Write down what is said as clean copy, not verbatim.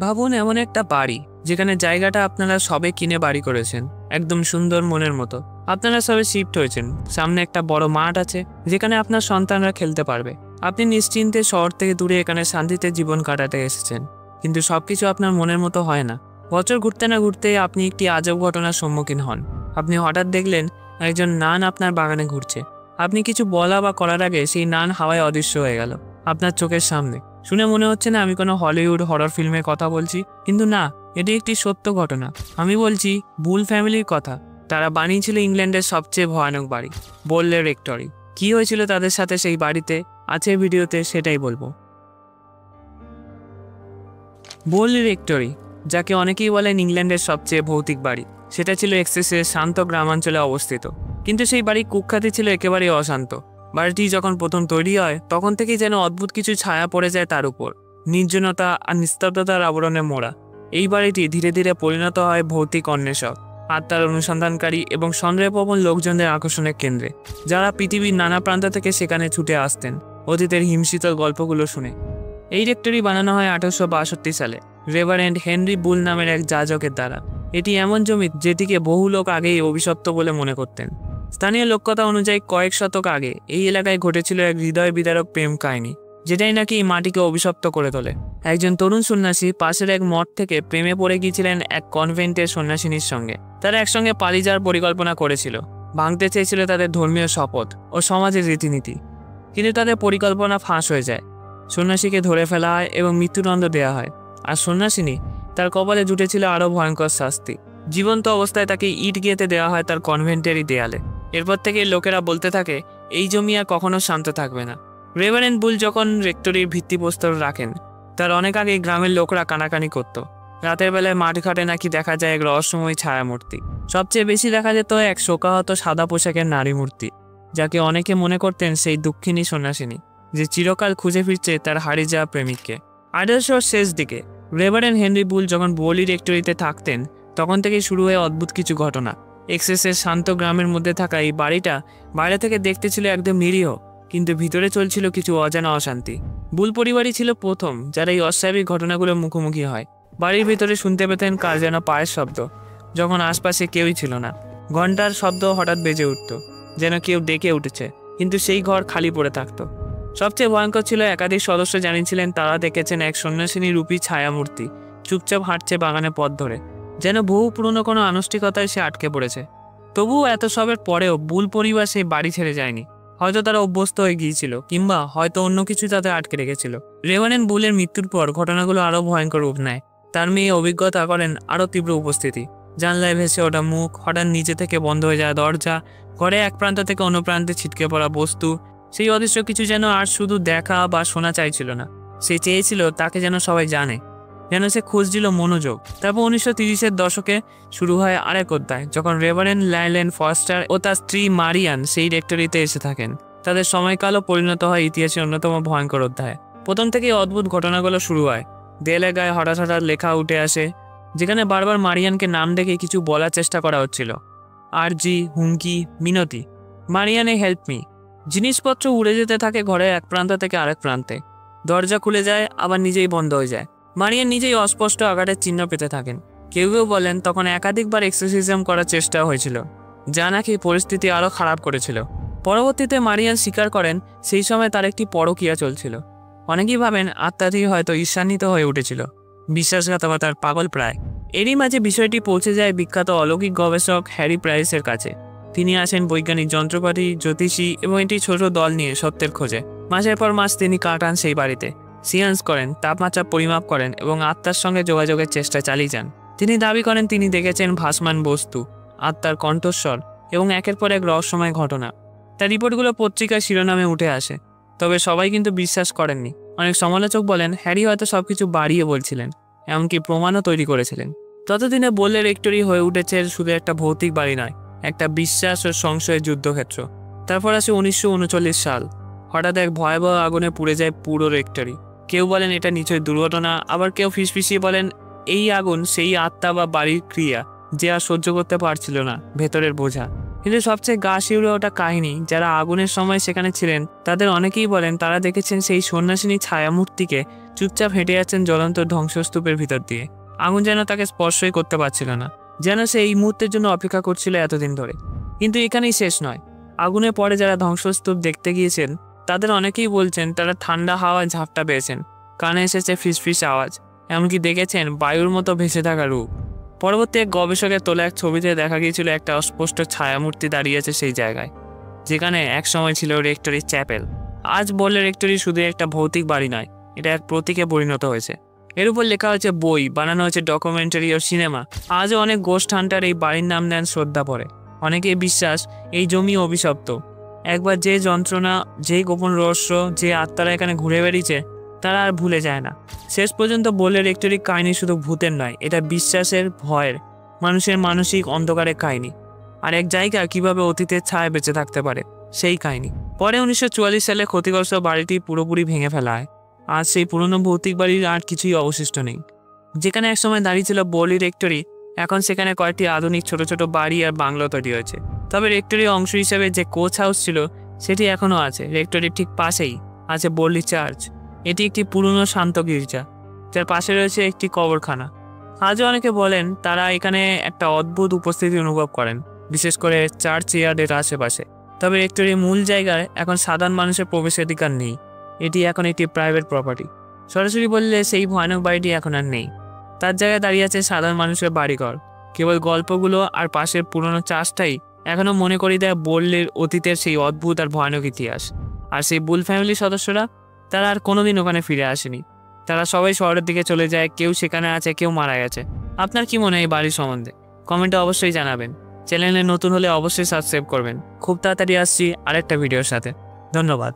ভাবুন এমন একটা বাড়ি যেখানে জায়গাটা আপনারা সবে কিনে বাড়ি করেছেন, একদম সুন্দর মনের মতো। আপনারা সবে শিফট হয়েছেন, সামনে একটা বড় মাঠ আছে যেখানে আপনার সন্তানরা খেলতে পারবে। আপনি নিশ্চিন্তে শহর থেকে দূরে এখানে শান্তিতে জীবন কাটাতে এসেছেন। কিন্তু সবকিছু আপনার মনের মতো হয় না। বছর ঘুরতে না ঘুরতে আপনি একটি আজব ঘটনার সম্মুখীন হন। আপনি হঠাৎ দেখলেন একজন নান আপনার বাগানে ঘুরছে। আপনি কিছু বলা বা করার আগে সেই নান হাওয়ায় অদৃশ্য হয়ে গেল আপনার চোখের সামনে। শুনে মনে হচ্ছে না আমি কোনো হলিউড হরর ফিল্মের কথা বলছি, কিন্তু না, এটি একটি সত্য ঘটনা। আমি বলছি বুল ফ্যামিলির কথা। তারা বানিয়েছিল ইংল্যান্ডের সবচেয়ে ভয়ানক বাড়ি, বোল রেক্টরি। কি হয়েছিল তাদের সাথে সেই বাড়িতে আছে ভিডিওতে, সেটাই বলবো। বোল রেক্টরি, যাকে অনেকেই বলেন ইংল্যান্ডের সবচেয়ে ভৌতিক বাড়ি, সেটা ছিল এক্সেসের শান্ত গ্রামাঞ্চলে অবস্থিত। কিন্তু সেই বাড়ির কুখ্যাতি ছিল একেবারেই অশান্ত। বাড়িটি যখন প্রথম তৈরি হয় তখন থেকেই যেন অদ্ভুত কিছু ছায়া পড়ে যায় তার উপর, নির্জনতা আর নিস্তব্ধতার আবরণে মোড়া। এই বাড়িটি ধীরে ধীরে পরিণত হয় ভৌতিক অন্বেষক, আত্মার অনুসন্ধানকারী এবং সন্দেহপ্রবণ লোকজনদের আকর্ষণের কেন্দ্রে, যারা পৃথিবীর নানা প্রান্ত থেকে সেখানে ছুটে আসতেন অতীতের হিমশীতল গল্পগুলো শুনে। এই রেক্টরি বানানো হয় 1862 সালে রেভারেন্ড হেনরি বুল নামের এক যাজকের দ্বারা। এটি এমন জমি যেটিকে বহু লোক আগেই অভিশপ্ত বলে মনে করতেন। স্থানীয় লোককথা অনুযায়ী কয়েক শতক আগে এই এলাকায় ঘটেছিল এক হৃদয় বিদারক প্রেম কাহিনী, যেটাই নাকি এই মাটিকে অভিশপ্ত করে তোলে। একজন তরুণ সন্ন্যাসী পাশের এক মঠ থেকে প্রেমে পড়ে গিয়েছিলেন এক কনভেন্টের সন্ন্যাসিনীর সঙ্গে। তারা একসঙ্গে পালিয়ে যাওয়ার পরিকল্পনা করেছিল, ভাঙতে চেয়েছিল তাদের ধর্মীয় শপথ ও সমাজের রীতিনীতি। কিন্তু তাদের পরিকল্পনা ফাঁস হয়ে যায়। সন্ন্যাসীকে ধরে ফেলা হয় এবং মৃত্যুদণ্ড দেওয়া হয়। আর সন্ন্যাসিনী, তার কপালে জুটেছিল আরও ভয়ঙ্কর শাস্তি। জীবন্ত অবস্থায় তাকে ইট গেঁথে দেওয়া হয় তার কনভেন্টেরই দেয়ালে। এরপর থেকে লোকেরা বলতে থাকে এই জমি আর কখনো শান্ত থাকবে না। রেভারেন্ড বুল যখন রেক্টরির ভিত্তিপ্রস্তর রাখেন, তার অনেক আগে গ্রামের লোকরা কানাকানি করত। রাতের বেলায় মাঠঘাটে নাকি দেখা যায় এক রহস্যময় ছায়া মূর্তি। সবচেয়ে বেশি দেখা যেত এক শোকাহত সাদা পোশাকের নারী মূর্তি, যাকে অনেকে মনে করতেন সেই দুঃখিনী সন্ন্যাসিনী, যে চিরকাল খুঁজে ফিরছে তার হারিয়ে যাওয়া প্রেমিককে। 1800 শেষ দিকে রেভারেন্ড হেনরি বুল যখন বোলি রেক্টরিতে থাকতেন, তখন থেকেই শুরু হয়ে অদ্ভুত কিছু ঘটনা। এক্সেসের শান্ত গ্রামের মধ্যে থাকা এই বাড়িটা বাইরে থেকে দেখতে ছিল একদম নিরীহ, কিন্তু ভিতরে চলছিল কিছু অজানা অশান্তি। বুল পরিবারই ছিল প্রথম যারা এই অস্বাভাবিক ঘটনাগুলোর মুখোমুখি হয়। বাড়ির ভিতরে শুনতে পেতেন কার যেন পায়ের শব্দ, যখন আশপাশে কেউই ছিল না। ঘন্টার শব্দ হঠাৎ বেজে উঠত, যেন কেউ ডেকে উঠেছে, কিন্তু সেই ঘর খালি পড়ে থাকতো। সবচেয়ে ভয়ঙ্কর ছিল একাধিক সদস্য জানিয়েছিলেন তারা দেখেছেন এক সন্ন্যাসিনী রূপী ছায়ামূর্তি চুপচাপ হাঁটছে বাগানে পথ ধরে, যেন বহু পুরনো কোনো আনুষ্ঠানিকতায় সে আটকে পড়েছে। তবুও এত সবের পরেও বুল পরিবার সেই বাড়ি ছেড়ে যায়নি। হয়তো তারা অভ্যস্ত হয়ে গিয়েছিল, কিংবা হয়তো অন্য কিছু তাদের আটকে রেখেছিল। রেভারেন্ড বুলের মৃত্যুর পর ঘটনাগুলো আরও ভয়ঙ্কর রূপ নেয়। তার মেয়ে অভিজ্ঞতা করেন আরও তীব্র উপস্থিতি। জানলায় ভেসে ওঠা মুখ, হঠাৎ নিচে থেকে বন্ধ হয়ে যাওয়া দরজা, ঘরে এক প্রান্ত থেকে অন্য প্রান্তে ছিটকে পড়া বস্তু। সেই অদৃশ্য কিছু যেন আর শুধু দেখা বা শোনা চাইছিল না, সে চেয়েছিল তাকে যেন সবাই জানে, যেন সে খুঁজছিল মনোযোগ। তারপর 1930-এর দশকে শুরু হয় আরেক অধ্যায়, যখন রেভারেন্ড লাইল্যান্ড ফস্টার ও তার স্ত্রী মারিয়ান সেই রেক্টরিতে এসে থাকেন। তাদের সময়কালও পরিণত হয় ইতিহাসের অন্যতম ভয়ঙ্কর অধ্যায়। প্রথম থেকেই অদ্ভুত ঘটনাগুলো শুরু হয়। দেয়ালে গায়ে হঠাৎ হঠাৎ লেখা উঠে আসে, যেখানে বারবার মারিয়ানকে নাম দেখে কিছু বলার চেষ্টা করা হচ্ছিল। আরজি, হুমকি, মিনতি, মারিয়ানে হেল্প মি। জিনিসপত্র উড়ে যেতে থাকে ঘরের এক প্রান্ত থেকে আরেক প্রান্তে। দরজা খুলে যায়, আবার নিজেই বন্ধ হয়ে যায়। মারিয়ান নিজেই অস্পষ্ট আঘাতের চিহ্ন পেতে থাকেন। কেউ কেউ বলেন তখন একাধিকবার এক্সোরসিজম করার চেষ্টা হয়েছিল, যা নাকি পরিস্থিতি আরও খারাপ করেছিল। পরবর্তীতে মারিয়ান স্বীকার করেন সেই সময় তার একটি পরকীয়া চলছিল। অনেকেই ভাবেন আত্মাটি হয়তো ঈর্ষান্বিত হয়ে উঠেছিল, বিশ্বাসঘাতকতার পাগল প্রায়। এরই মাঝে বিষয়টি পৌঁছে যায় বিখ্যাত অলৌকিক গবেষক হ্যারি প্রাইসের কাছে। তিনি আসেন বৈজ্ঞানিক যন্ত্রপাতি, জ্যোতিষী এবং একটি ছোট দল নিয়ে সত্যের খোঁজে। মাসের পর মাস তিনি কাটান সেই বাড়িতে, সিয়ান্স করেন, তাপমাত্রা পরিমাপ করেন এবং আত্মার সঙ্গে যোগাযোগের চেষ্টা চালিয়ে যান। তিনি দাবি করেন তিনি দেখেছেন ভাসমান বস্তু, আত্মার কণ্ঠস্বর এবং একের পর এক রহস্যময় ঘটনা। তার রিপোর্টগুলো পত্রিকার শিরোনামে উঠে আসে, তবে সবাই কিন্তু বিশ্বাস করেননি। অনেক সমালোচক বলেন হ্যারি হয়তো সবকিছু বাড়িয়ে বলছিলেন, এমনকি প্রমাণও তৈরি করেছিলেন। ততদিনে বোলে রেক্টরি হয়ে উঠেছে শুধু একটা ভৌতিক বাড়ি নয়, একটা বিশ্বাস ও সংশয়ের যুদ্ধক্ষেত্র। তারপর আসে 1939 সাল। হঠাৎ এক ভয়াবহ আগুনে পুড়ে যায় পুরো রেক্টরি। কেউ বলেন এটা নিশ্চয়ই দুর্ঘটনা, আবার কেউ ফিসফিসিয়ে বলেন এই আগুন সেই আত্মা বা বাড়ির ক্রিয়া যে আর সহ্য করতে পারছিল না ভেতরের বোঝা। কিন্তু সবচেয়ে গা শিউরে ওটা কাহিনী, যারা আগুনের সময় সেখানে ছিলেন তাদের অনেকেই বলেন তারা দেখেছেন সেই সন্ন্যাসিনী ছায়ামূর্তিকে চুপচাপ হেঁটে যাচ্ছেন জ্বলন্ত ধ্বংসস্তূপের ভিতর দিয়ে। আগুন যেন তাকে স্পর্শই করতে পারছিল না, যেন সে এই মুহূর্তের জন্য অপেক্ষা করছিল এতদিন ধরে। কিন্তু এখানেই শেষ নয়। আগুনের পরে যারা ধ্বংসস্তূপ দেখতে গিয়েছেন তাদের অনেকেই বলছেন তারা ঠান্ডা হাওয়ায় ঝাপটা পেয়েছেন, কানে এসেছে ফিসফিস আওয়াজ, এমনকি দেখেছেন বায়ুর মতো ভেসে থাকা রূপ। পরবর্তী এক গবেষকের তোলা এক ছবিতে দেখা গিয়েছিল একটা অস্পষ্ট ছায়ামূর্তি দাঁড়িয়ে আছে সেই জায়গায়, যেখানে একসময় ছিল রেক্টরির চ্যাপেল। আজ বললে রেক্টরি শুধু একটা ভৌতিক বাড়ি নয়, এটা এক প্রতীকে পরিণত হয়েছে। এর উপর লেখা হয়েছে বই, বানানো হয়েছে ডকুমেন্টারি ও সিনেমা। আজও অনেক গোস্ট হান্টার এই বাড়ির নাম নেন শ্রদ্ধা পড়ে। অনেকেই বিশ্বাস এই জমি অভিশপ্ত। একবার যে যন্ত্রণা, যে গোপন রহস্য, যে আত্মারা এখানে ঘুরে বেরিয়েছে তারা আর ভুলে যায় না। শেষ পর্যন্ত বললে রেক্টরির কাহিনী শুধু ভূতের নয়, এটা বিশ্বাসের, ভয়ের, মানুষের মানসিক অন্ধকারের কাহিনী। আর এক জায়গা কিভাবে অতীতের ছায়া বেঁচে থাকতে পারে সেই কাহিনী। পরে 1944 সালে ক্ষতিগ্রস্ত বাড়িটি পুরোপুরি ভেঙে ফেলা হয়। আজ সেই পুরনো ভৌতিক বাড়ির আর কিছুই অবশিষ্ট নেই। যেখানে একসময় দাঁড়িয়ে ছিল বলি রেক্টরি, এখন সেখানে কয়েকটি আধুনিক ছোট ছোট বাড়ি আর বাংলো তৈরি হয়েছে। তবে রেক্টরির অংশ হিসেবে যে কোচ হাউস ছিল সেটি এখনও আছে। রেক্টরির ঠিক পাশেই আছে বর্লি চার্চ। এটি একটি পুরনো শান্ত গির্জা, যার পাশে রয়েছে একটি কবরখানা। আজও অনেকে বলেন তারা এখানে একটা অদ্ভুত উপস্থিতি অনুভব করেন, বিশেষ করে চার্চ ইয়ার্ডের আশেপাশে। তবে রেক্টরির মূল জায়গায় এখন সাধারণ মানুষের প্রবেশাধিকার নেই, এটি এখন একটি প্রাইভেট প্রপার্টি। সরাসরি বললে সেই ভয়ানক বাড়িটি এখন আর নেই। তার জায়গায় দাঁড়িয়ে আছে সাধারণ মানুষের বাড়িঘর। কেবল গল্পগুলো আর পাশের পুরনো চার্চটাই এখনও মনে করিয়ে দেয় বললের অতীতের সেই অদ্ভুত আর ভয়ানক ইতিহাস। আর সেই বুল ফ্যামিলির সদস্যরা তারা আর কোনোদিন ওখানে ফিরে আসেনি। তারা সবাই শহরের দিকে চলে যায়, কেউ সেখানে আছে, কেউ মারা গেছে। আপনার কি মনে হয় এই বাড়ির সম্বন্ধে? কমেন্টে অবশ্যই জানাবেন। চ্যানেলে নতুন হলে অবশ্যই সাবস্ক্রাইব করবেন। খুব তাড়াতাড়ি আসছি আরেকটা ভিডিওর সাথে। ধন্যবাদ।